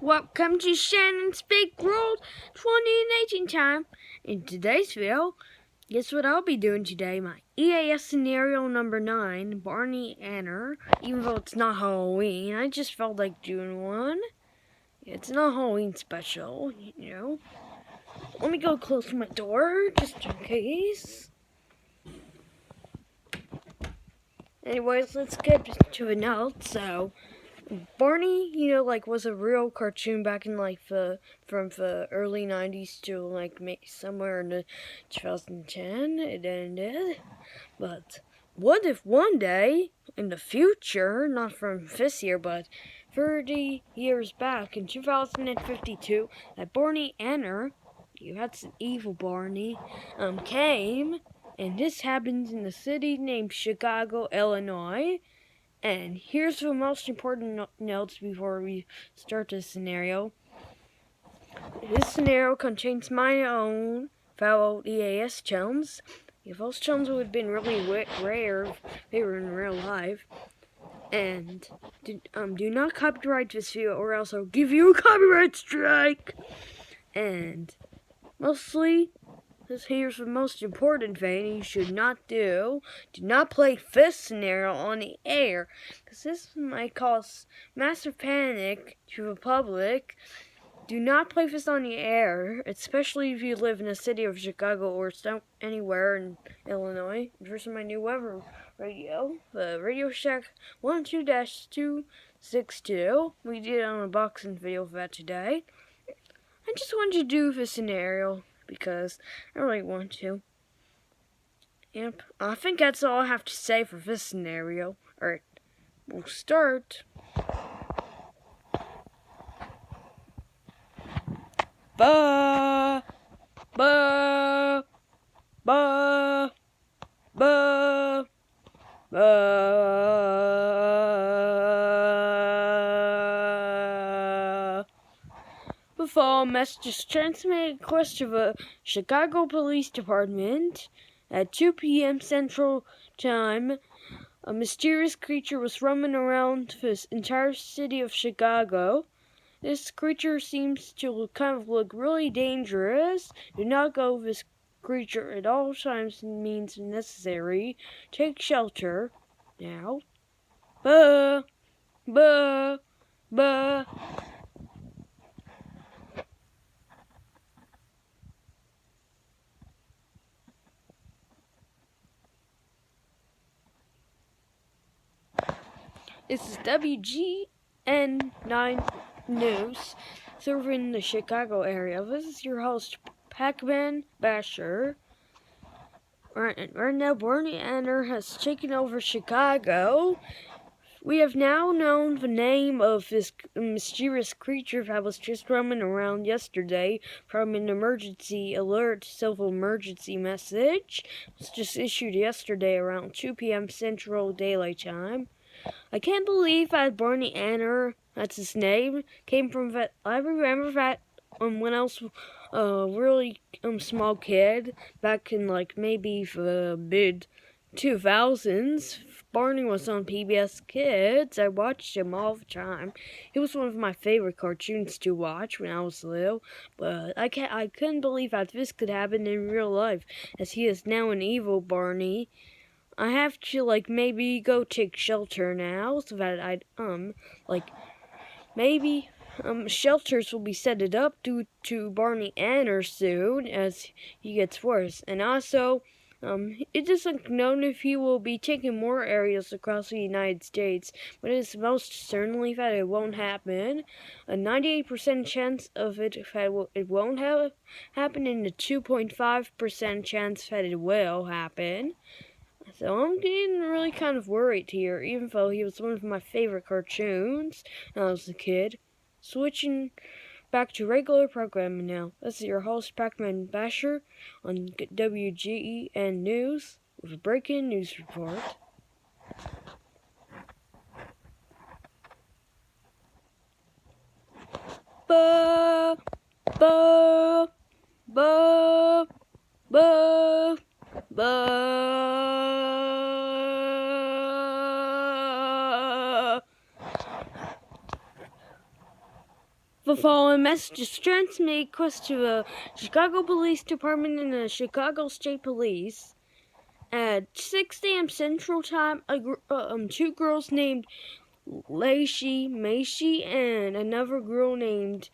Welcome to Shannon's Big World 2018 time. In today's video, guess what I'll be doing today? My EAS scenario number 9, Barney Anner. Even though it's not Halloween, I just felt like doing one. It's not Halloween special, you know. Let me go close my door, just in case. Anyways, let's get to the notes. So, Barney, was a real cartoon back in from the early 90s to somewhere in the 2010 it ended. But what if one day in the future, not from this year, but 30 years back in 2052, that Barney Anner, that's an evil Barney, came, and this happens in a city named Chicago, Illinois. And here's the most important notes before we start this scenario. This scenario contains my own fellow EAS chums. If those chums would have been really rare if they were in real life. And do not copyright this video or else I'll give you a copyright strike. And mostly, here's the most important thing you should not do. Do not play this scenario on the air, because this might cause massive panic to the public. Do not play this on the air, especially if you live in the city of Chicago or anywhere in Illinois. Here's my new weather radio, the Radio Shack 12-262. We did an unboxing video for that today. I just wanted to do this scenario because I really want to. Yep, I think that's all I have to say for this scenario. Alright, we'll start. Ba ba ba ba ba. Before messages transmitted across to the Chicago Police Department at 2 p.m. Central Time, a mysterious creature was roaming around the entire city of Chicago. This creature seems to look really dangerous. Do not go with this creature at all times means necessary. Take shelter now. Ba ba ba. This is WGN9 News, serving the Chicago area. This is your host, Pac-Man Basher. Right now, Barney Anner has taken over Chicago. We have now known the name of this mysterious creature that was just roaming around yesterday from an emergency alert, civil emergency message. It was just issued yesterday around 2 p.m. Central Daylight Time. I can't believe that Barney Anner, that's his name, came from that. I remember that when I was a really small kid, back in maybe the mid-2000s, Barney was on PBS Kids. I watched him all the time. He was one of my favorite cartoons to watch when I was little, but I couldn't believe that this could happen in real life, as he is now an evil Barney. I have to, maybe go take shelter now, so that maybe, shelters will be set up due to Barney Anner soon, as he gets worse. And also, it isn't known if he will be taking more areas across the United States, but it is most certainly that it won't happen. A 98% chance of it won't happen, and a 2.5% chance that it will happen. So I'm getting really kind of worried here, even though he was one of my favorite cartoons when I was a kid. Switching back to regular programming now. This is your host, Pac-Man Basher, on WGN News with a breaking news report. Ba ba ba ba ba. The following message is transmitted to the Chicago Police Department and the Chicago State Police. At 6 a.m. Central Time, two girls named Lacey Macy and another girl named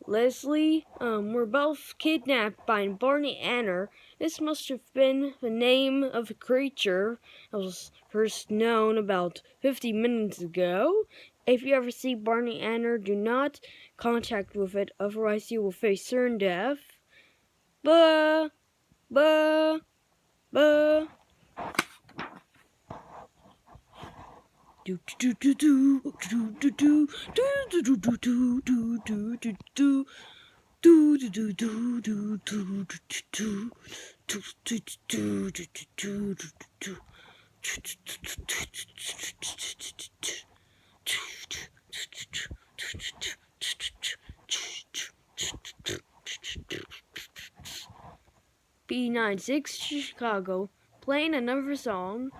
Leslie were both kidnapped by Barney Anner. This must have been the name of a creature that was first known about 50 minutes ago. If you ever see Barney Anner, do not contact with it, otherwise you will face certain death. Buh, buh, buh. B96 Chicago, playing another song.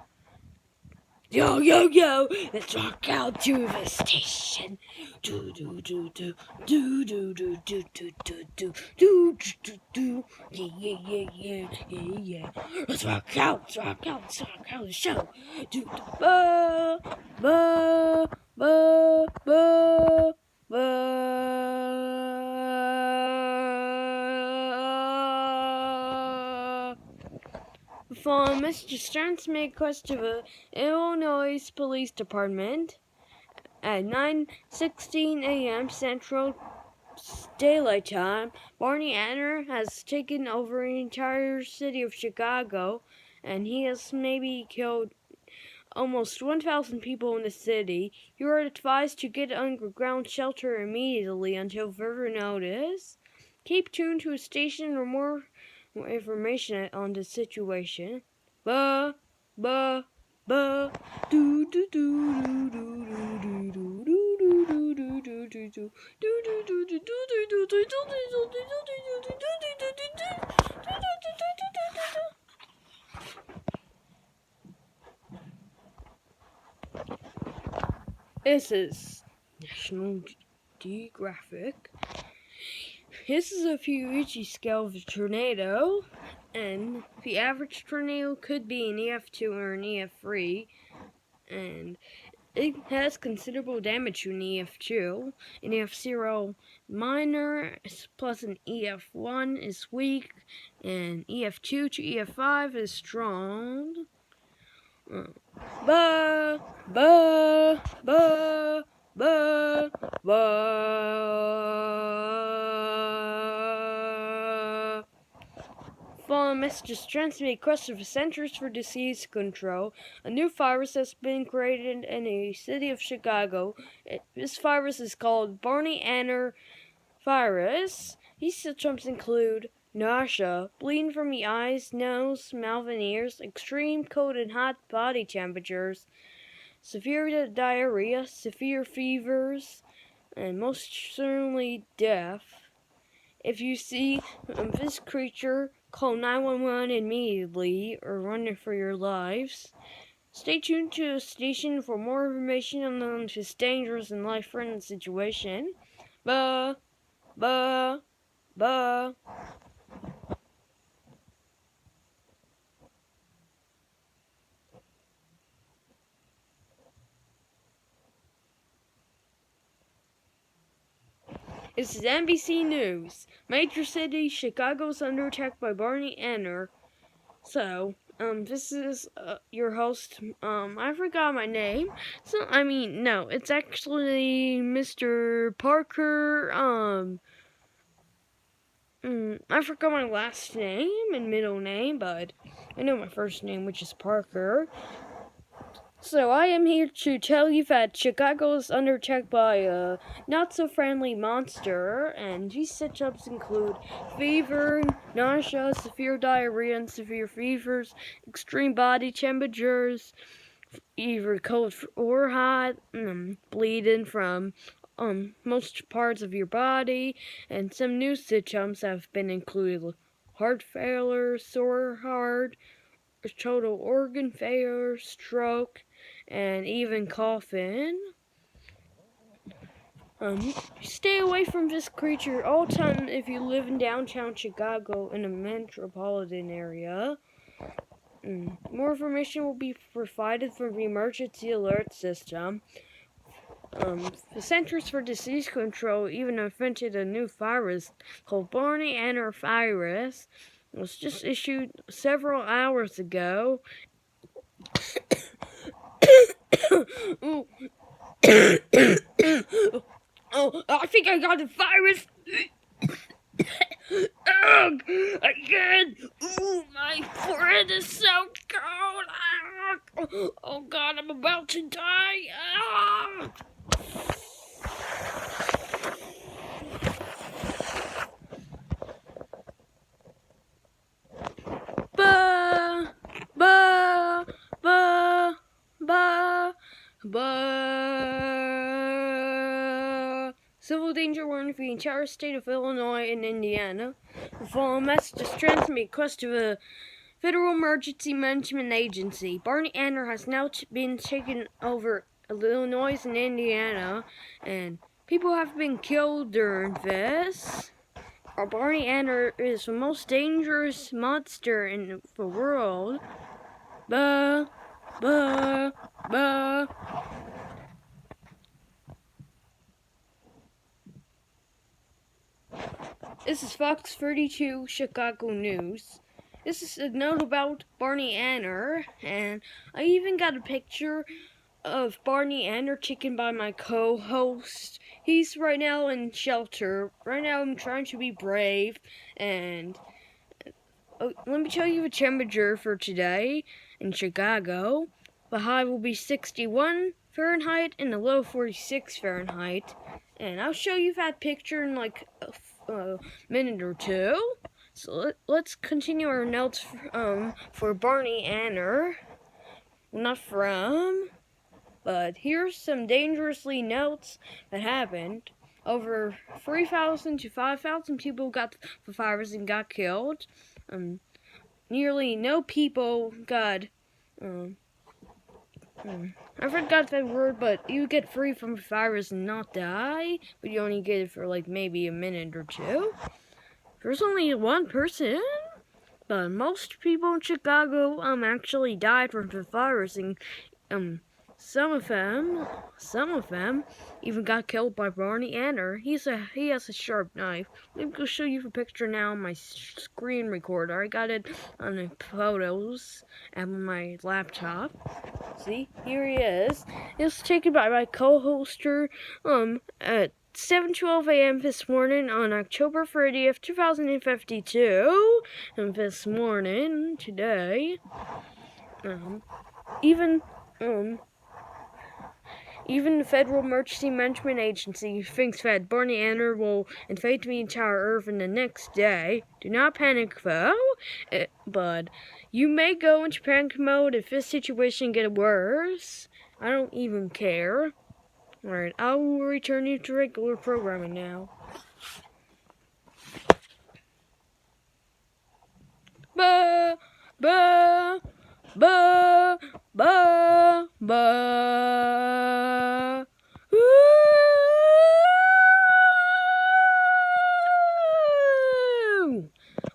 Yo, yo, yo, let's rock out to the station. Do, do, do, do, do, do, do, do, do, do, do, do, do, do, yeah, yeah, yeah, yeah, yeah, yeah. Let's rock out the show. Do, do, ba, ba, ba, ba, ba. The following message is transmitted to the Illinois Police Department at 9:16 a.m. Central Daylight Time. Barney Anner has taken over the entire city of Chicago, and he has maybe killed almost 1,000 people in the city. You are advised to get underground shelter immediately until further notice. Keep tuned to a station for more information on the situation. Ba, ba, ba, do do do do do do do do do do do do This is National Geographic. This is a Fibonacci scale of a tornado, and the average tornado could be an EF2 or an EF3, and it has considerable damage to an EF2. An EF0 minor plus an EF1 is weak, and EF2 to EF5 is strong. Ba, ba, ba, ba, ba. Following messages transmitted across the Centers for Disease Control. A new virus has been created in the city of Chicago. This virus is called Barney Anner virus. These symptoms include nausea, bleeding from the eyes, nose, mouth, and ears, extreme cold and hot body temperatures, severe diarrhea, severe fevers, and most certainly death. If you see this creature, call 911 immediately or run for your lives. Stay tuned to the station for more information on this dangerous and life-threatening situation. Ba, ba, ba. This is NBC News. Major city, Chicago's under attack by Barney Anner. So, this is your host. I forgot my name. No, it's actually Mr. Parker. I forgot my last name and middle name, but I know my first name, which is Parker. So I am here to tell you that Chicago is under attack by a not-so-friendly monster, and these symptoms include fever, nausea, severe diarrhea, and severe fevers, extreme body temperatures, either cold or hot, bleeding from most parts of your body, and some new symptoms have been included: heart failure, sore heart, total organ failure, stroke, and even coughing. Stay away from this creature all the time if you live in downtown Chicago in a metropolitan area. More information will be provided from the emergency alert system. The Centers for Disease Control even invented a new virus called Barney virus. It was just issued several hours ago. Oh, I think I got the virus. Ugh, again. Ooh, my forehead is so cold. Oh God, I'm about to die. Ba, ba, ba, ba, ba. Civil danger warning for the entire state of Illinois and Indiana. The following message is transmitted across to the Federal Emergency Management Agency. Barney has now been taken over Illinois and Indiana, and people have been killed during this. Barney is the most dangerous monster in the world. Ba, ba, ba. This is Fox 32 Chicago News. This is a note about Barney Anner, and I even got a picture of Barney Anner taken by my co-host. He's right now in shelter. Right now I'm trying to be brave, and let me tell you the temperature for today in Chicago. The high will be 61 Fahrenheit and the low 46 Fahrenheit. And I'll show you that picture in like a minute or two. So let's continue our notes for Barney Anner. Not from, but here's some dangerously notes that happened. Over 3,000 to 5,000 people got the virus and got killed. Nearly no people got, I forgot that word, but you get free from the virus and not die, but you only get it for like maybe a minute or two. There's only one person, but most people in Chicago actually died from the virus, and some of them even got killed by Barney Anner. He has a sharp knife. Let me go show you the picture now on my screen recorder. I got it on the photos on my laptop. See, here he is. It was taken by my co-hoster at 7:12 a.m. this morning on October 30th, 2052. And this morning, today, even the Federal Emergency Management Agency thinks that Barney Anner will invade the entire Earth in the next day. Do not panic, though. But you may go into panic mode if this situation gets worse. I don't even care. Alright, I will return you to regular programming now. Ba, ba, ba, ba, ba. Woo!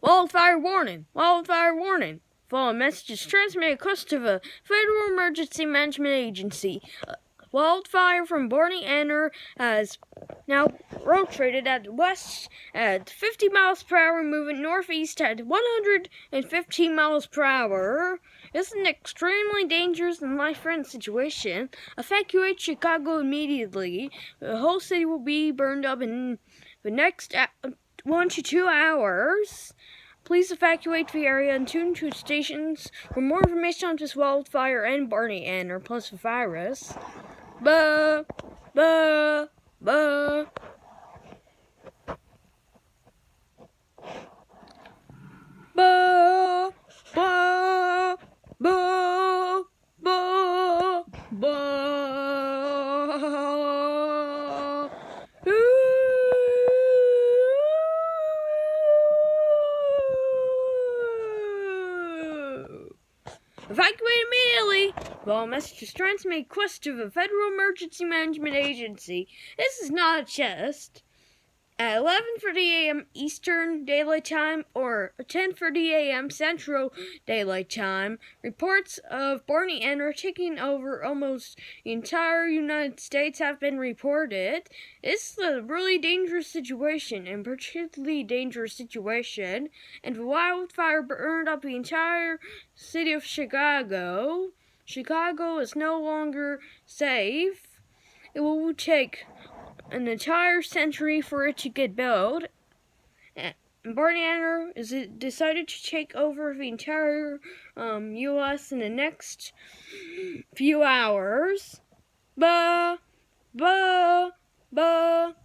Wildfire warning! Wildfire warning! Following messages transmitted across to the Federal Emergency Management Agency. Wildfire from Barney Anner has now rotated at west at 50 miles per hour, moving northeast at 115 miles per hour. This is an extremely dangerous and life-threatening situation. Evacuate Chicago immediately. The whole city will be burned up in the next 1 to 2 hours. Please evacuate the area and tune to stations for more information on this wildfire and Barney Anner plus the virus. Ba, ba, ba. Ba, ba, ba, ba, ba. Evacuate immediately! Well, message is transmitted request to the Federal Emergency Management Agency. This is not a test. At 11:30 a.m. Eastern Daylight Time or 10:30 a.m. Central Daylight Time, reports of Barney Enner taking over almost the entire United States have been reported. This is a really dangerous situation, and particularly dangerous situation, and the wildfire burned up the entire city of Chicago. Chicago is no longer safe. It will take an entire century for it to get built. And Barney Enner is decided to take over the entire U.S. in the next few hours. Ba, ba, ba.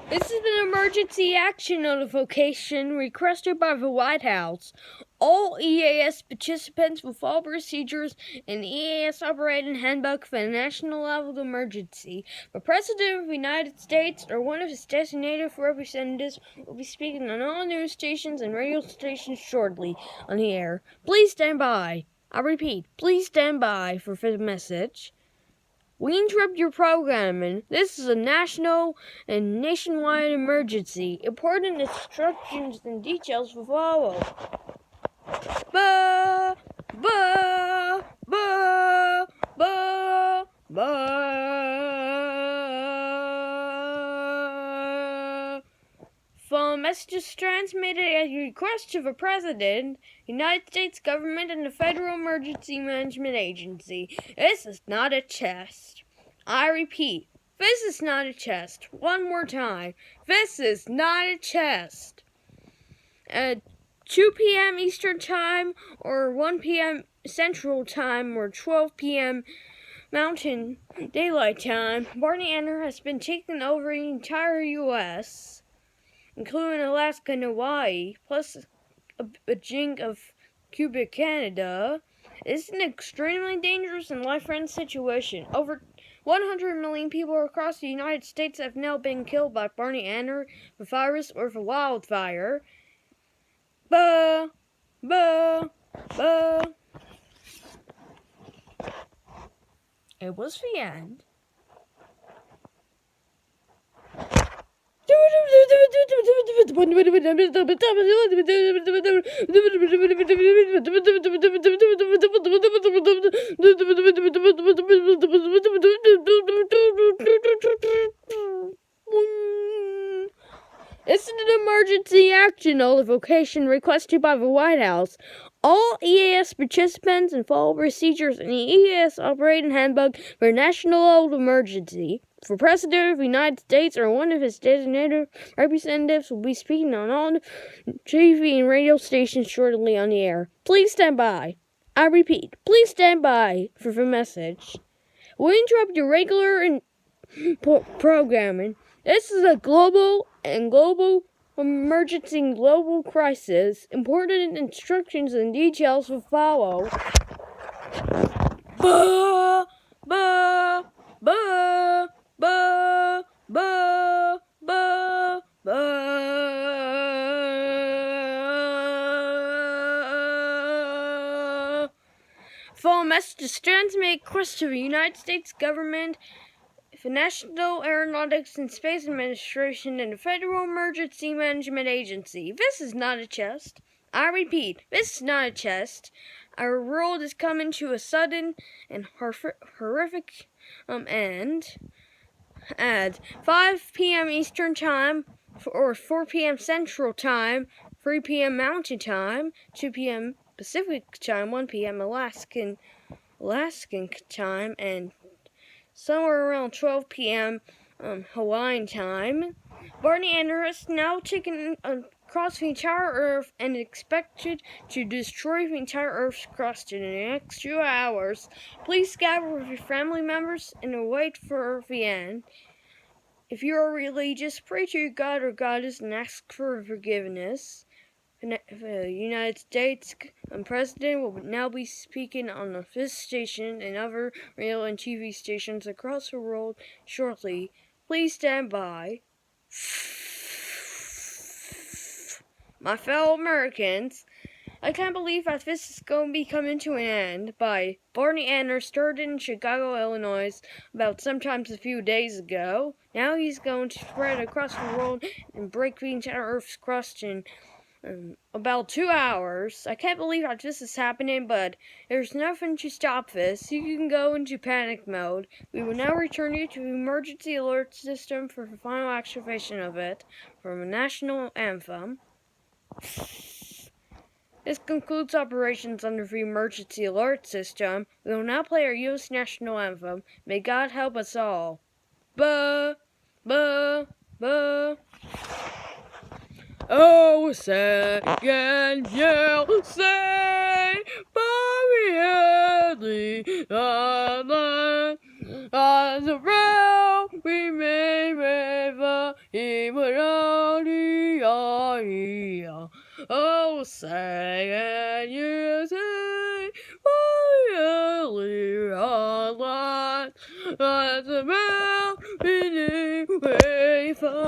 This is an emergency action notification requested by the White House. All EAS participants will follow procedures in the EAS operating handbook for the national level of emergency. The President of the United States or one of his designated representatives will be speaking on all news stations and radio stations shortly on the air. Please stand by. I repeat, please stand by for the message. We interrupt your programming. This is a national and nationwide emergency. Important instructions and details will follow. Ba, ba, ba, ba, ba. Phone messages transmitted at the request of the President, United States government, and the Federal Emergency Management Agency. This is not a test. I repeat, this is not a test. One more time. This is not a test. At 2 p.m. Eastern Time or 1 p.m. Central Time or 12 p.m. Mountain Daylight Time, Barney Enner has been taking over the entire U.S., including Alaska and Hawaii, plus a jink of Quebec, Canada. It's an extremely dangerous and life-threatening situation. Over 100 million people across the United States have now been killed by Barney Enner, the virus, or the wildfire. Ba, ba, ba. It was the end. This is an emergency action notification requested by the White House. All EAS participants and follow procedures in the EAS operating handbook for national emergency. The President of the United States or one of his designated representatives will be speaking on all TV and radio stations shortly on the air. Please stand by. I repeat, please stand by for the message. We interrupt your regular programming. This is a global emergency global crisis. Important instructions and details will follow. Ba, ba, ba, ba, ba, ba, ba. Phone messages transmitted request to the United States government, the National Aeronautics and Space Administration, and the Federal Emergency Management Agency. This is not a test. I repeat, this is not a test. Our world is coming to a sudden and horrific end. At 5 p.m. Eastern Time, or 4 p.m. Central Time, 3 p.m. Mountain Time, 2 p.m. Pacific Time, 1 p.m. Alaskan Time, and somewhere around 12 p.m. Hawaiian Time. Barney Enner has now taken across the entire Earth and is expected to destroy the entire Earth's crust in the next few hours. Please gather with your family members and wait for the end. If you are religious, pray to your God or goddess and ask for forgiveness. The United States President will now be speaking on this station and other radio and TV stations across the world shortly. Please stand by. My fellow Americans, I can't believe that this is going to be coming to an end. By Barney Anner started in Chicago, Illinois, about sometimes a few days ago. Now he's going to spread across the world and break the entire Earth's crust in about 2 hours. I can't believe that this is happening, but there's nothing to stop this. You can go into panic mode. We will now return you to the emergency alert system for the final activation of it from the National Anthem. This concludes operations under the emergency alert system. We will now play our U.S. National Anthem. May God help us all. Ba, ba, ba. Oh, say and yell, say, Bobby Hadley, on the road we may river, oh, say and you say, Bobby Hadley, on the road we may river,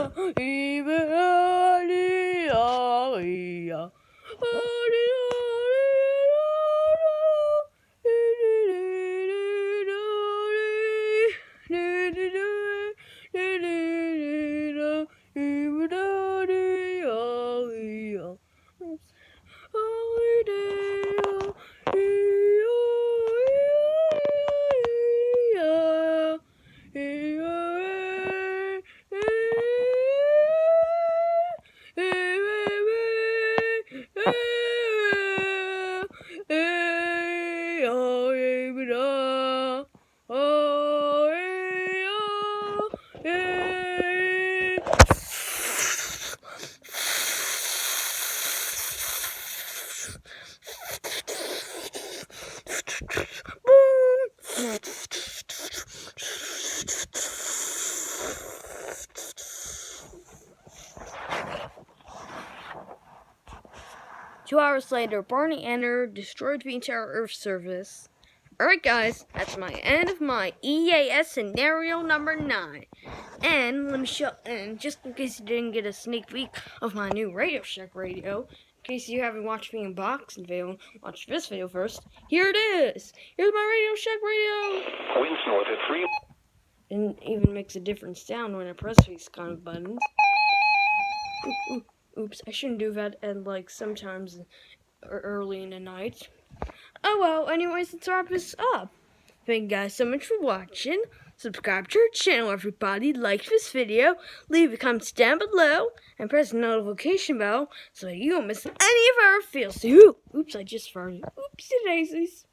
Two hours later, Barney Anner destroyed the entire Earth surface. Alright guys, that's my end of my EAS scenario number 9. And let me show, and just in case you didn't get a sneak peek of my new Radio Shack radio, in case you haven't watched the unboxing video, watch this video first. Here it is! Here's my Radio Shack radio! Winds north at 3. And it even makes a different sound when I press these kind of buttons. Oops, I shouldn't do that at like sometimes early in the night. Oh well, anyways, let's wrap this up. Thank you guys so much for watching. Subscribe to our channel, everybody. Like this video, leave a comment down below, and press the notification bell so that you don't miss any of our feels. Oops, I just farted. Oopsie daisies.